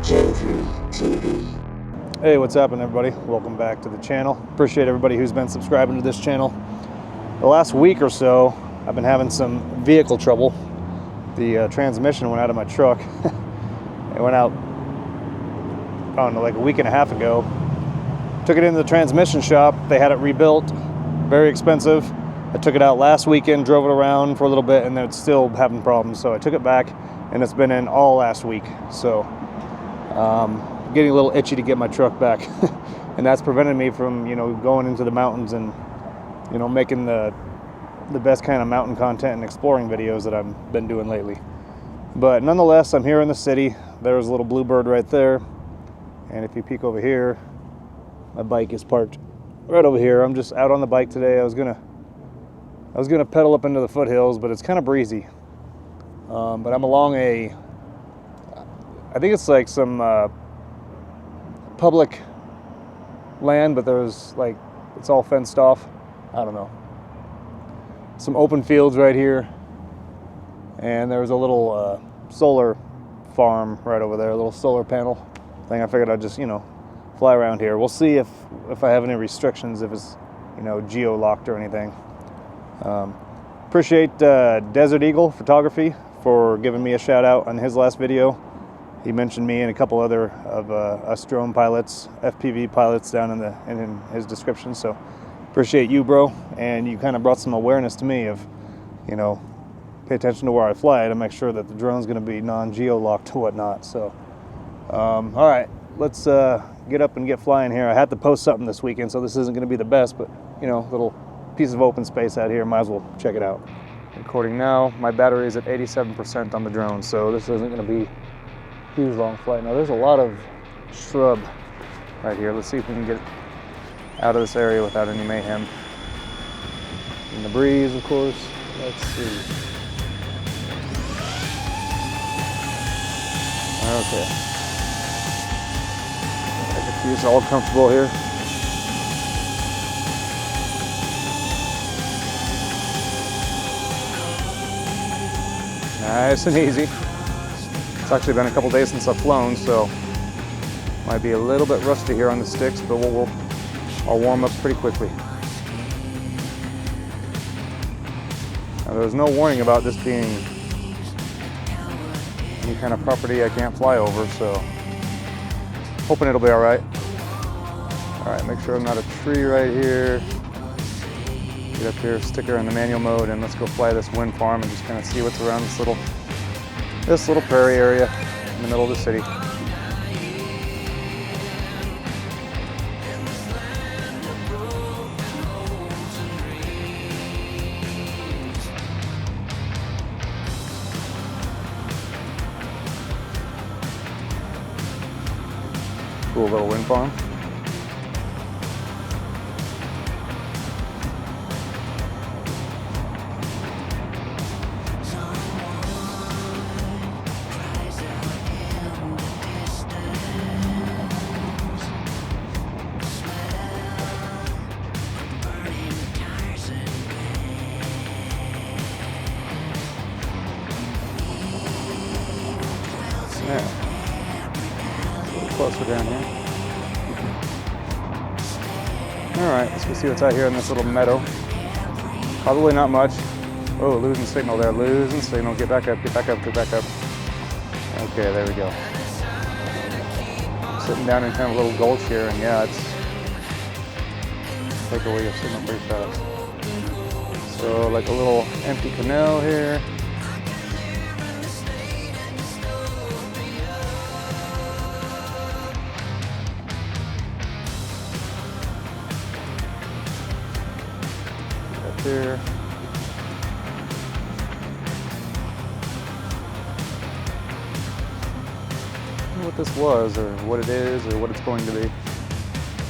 Hey, what's happening, everybody? Welcome back to the channel. Appreciate everybody who's been subscribing to this channel. The last week or so, I've been having some vehicle trouble. The transmission went out of my truck. It went out, I don't know, like a week and a half ago. Took it into the transmission shop. They had it rebuilt. Very expensive. I took it out last weekend, drove it around for a little bit, and it's still having problems. So I took it back, and it's been in all last week. So getting a little itchy to get my truck back. And that's prevented me from, going into the mountains and, making the best kind of mountain content and exploring videos that I've been doing lately. But nonetheless, I'm here in the city. There's a little bluebird right there. And if you peek over here, my bike is parked right over here. I'm just out on the bike today. I was gonna pedal up into the foothills, but it's kind of breezy. But I'm along I think it's like some public land, but there's like, it's all fenced off. I don't know. Some open fields right here. And there's a little solar farm right over there, a little solar panel thing. I figured I'd just, fly around here. We'll see if I have any restrictions, if it's, geo-locked or anything. Appreciate Desert Eagle Photography for giving me a shout out on his last video. He mentioned me and a couple other of us drone pilots, FPV pilots down in his description. So appreciate you, bro. And you kind of brought some awareness to me of, pay attention to where I fly to make sure that the drone's going to be non-geo-locked and whatnot. So, all right, let's get up and get flying here. I had to post something this weekend, so this isn't going to be the best, but, little piece of open space out here. Might as well check it out. Recording now. My battery is at 87% on the drone, so this isn't going to be huge long flight. Now there's a lot of shrub right here. Let's see if we can get out of this area without any mayhem. And the breeze, of course. Let's see. Okay. I get these all comfortable here. Nice and easy. It's actually been a couple days since I've flown, so might be a little bit rusty here on the sticks, but I'll warm up pretty quickly. Now, there's no warning about this being any kind of property I can't fly over, so hoping it'll be all right. All right, make sure I'm not a tree right here. Get up here, sticker in the manual mode, and let's go fly this wind farm and just kind of see what's around this little prairie area in the middle of the city. Cool little wind farm. Yeah, a little closer down here. All right, let's go see what's out here in this little meadow. Probably not much. Oh, losing signal there, losing signal. Get back up, get back up, get back up. Okay, there we go. I'm sitting down in kind of a little gulch here, and yeah, it's take away your signal pretty fast. So like a little empty canal here. Here. I don't know what this was, or what it is, or what it's going to be.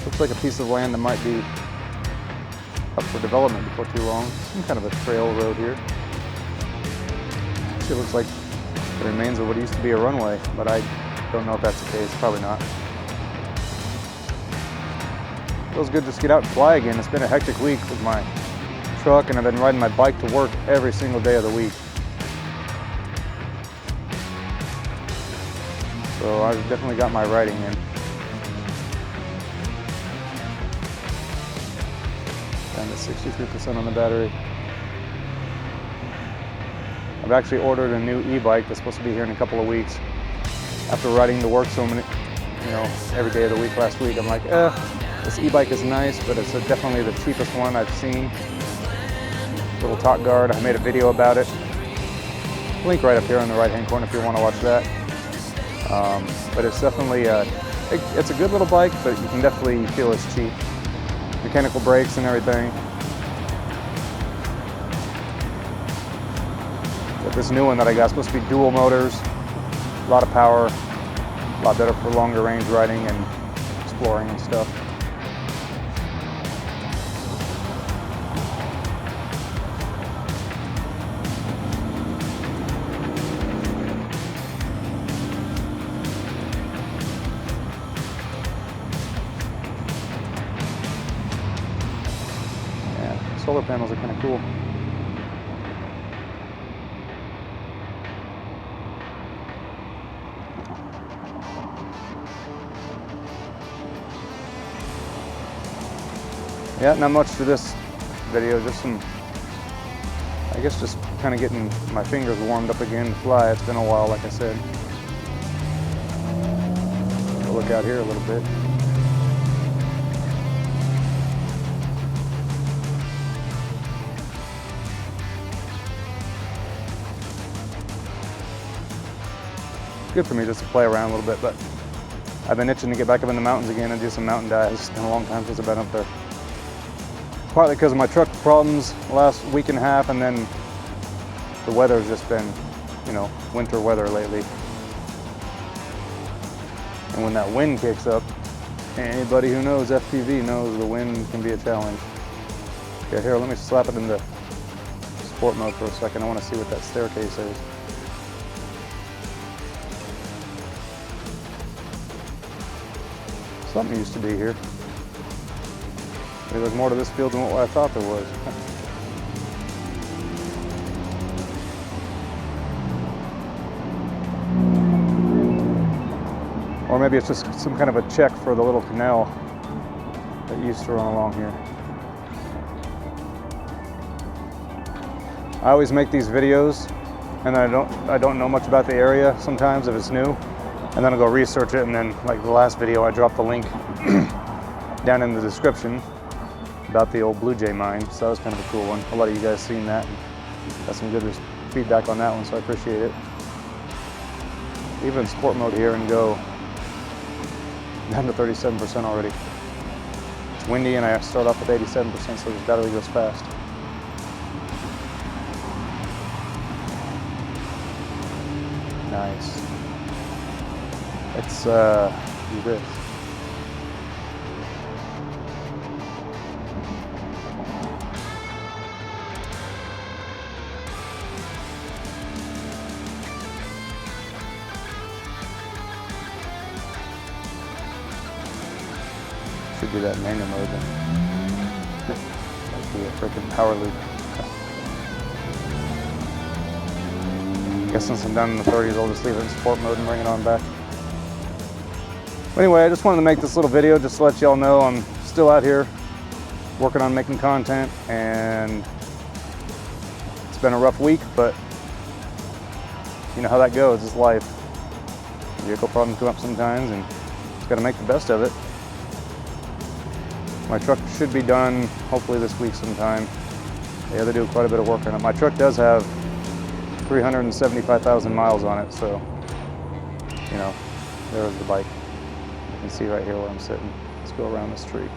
Looks like a piece of land that might be up for development before too long. Some kind of a trail road here. Actually looks like the remains of what used to be a runway, but I don't know if that's the case. Probably not. Feels good just to get out and fly again. It's been a hectic week with my truck, and I've been riding my bike to work every single day of the week. So I've definitely got my riding in. Down to 63% on the battery. I've actually ordered a new e-bike that's supposed to be here in a couple of weeks. After riding to work so many, every day of the week last week, I'm like, this e-bike is nice, but it's definitely the cheapest one I've seen. Little top guard, I made a video about it. Link right up here in the right-hand corner if you want to watch that. But it's definitely, it's a good little bike, but you can definitely feel it's cheap. Mechanical brakes and everything. But this new one that I got is supposed to be dual motors, a lot of power, a lot better for longer range riding and exploring and stuff. Yeah, solar panels are kind of cool. Yeah, not much to this video, just some, I guess just kind of getting my fingers warmed up again to fly. It's been a while, like I said. We'll look out here a little bit. It's good for me just to play around a little bit, but I've been itching to get back up in the mountains again and do some mountain dives. It's been a long time since I've been up there. Partly because of my truck problems the last week and a half, and then the weather's just been, winter weather lately. And when that wind kicks up, anybody who knows FPV knows the wind can be a challenge. Okay, here, let me slap it into sport mode for a second. I want to see what that staircase is. Something used to be here. Maybe there's more to this field than what I thought there was. Or maybe it's just some kind of a check for the little canal that used to run along here. I always make these videos and I don't know much about the area sometimes if it's new. And then I'll go research it, and then like the last video I dropped the link down in the description about the old Blue Jay mine, so that was kind of a cool one. A lot of you guys seen that and got some good feedback on that one, so I appreciate it. Even sport mode here and go down to 37% already. It's windy and I start off with 87%, so this battery goes fast. Nice. Let's do this. Should do that in manual mode then. That'd be a freaking power loop. I guess since I'm down in the 30s, I'll just leave it in sport mode and bring it on back. Anyway, I just wanted to make this little video just to let y'all know I'm still out here working on making content, and it's been a rough week, but you know how that goes, it's life. Vehicle problems come up sometimes and just got to make the best of it. My truck should be done hopefully this week sometime. They have to do quite a bit of work on it. My truck does have 375,000 miles on it, so there's the bike. You can see right here where I'm sitting. Let's go around this tree.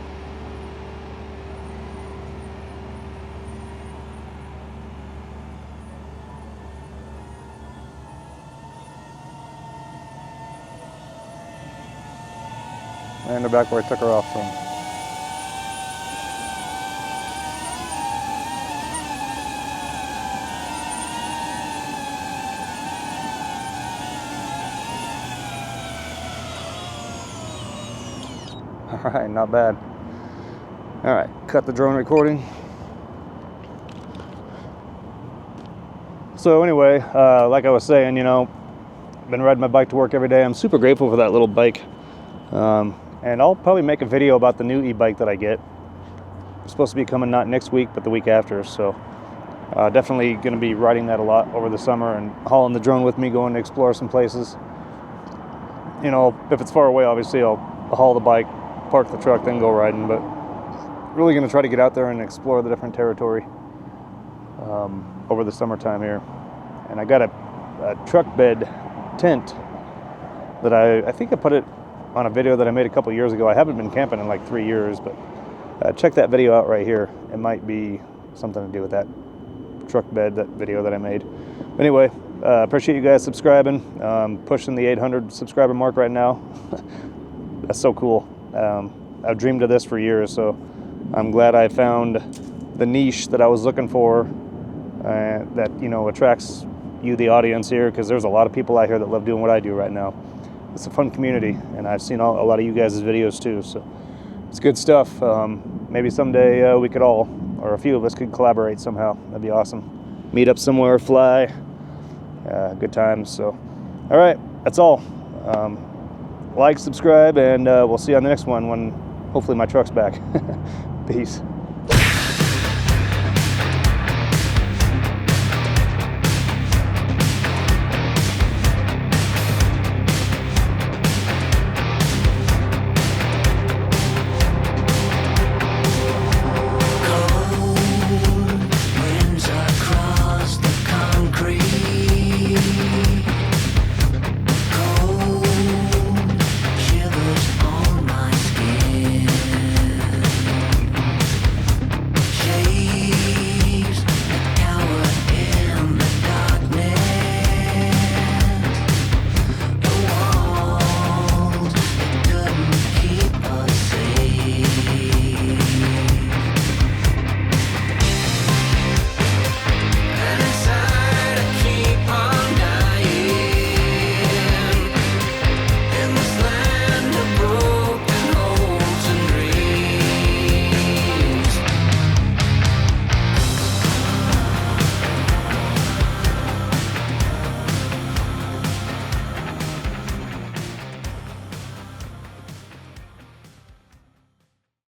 And they're back where I took her off from. All right, not bad. All right, cut the drone recording. So anyway, like I was saying, been riding my bike to work every day. I'm super grateful for that little bike. And I'll probably make a video about the new e-bike that I get. It's supposed to be coming not next week, but the week after. So definitely going to be riding that a lot over the summer and hauling the drone with me, going to explore some places. You know, if it's far away, obviously I'll haul the bike, park the truck, then go riding. But really going to try to get out there and explore the different territory over the summertime here. And I got a truck bed tent that I think I put it on a video that I made a couple years ago. I haven't been camping in like 3 years, but check that video out right here. It might be something to do with that truck bed, that video that I made. Anyway, appreciate you guys subscribing. Pushing the 800 subscriber mark right now. That's so cool. I've dreamed of this for years, so I'm glad I found the niche that I was looking for, that, you know, attracts you, the audience here, because there's a lot of people out here that love doing what I do right now. It's a fun community, and I've seen a lot of you guys' videos too, so it's good stuff. Maybe someday we could all, or a few of us, could collaborate somehow. That'd be awesome. Meet up somewhere, fly, good times. So, all right, that's all. Like, subscribe, and we'll see you on the next one when hopefully my truck's back. Peace.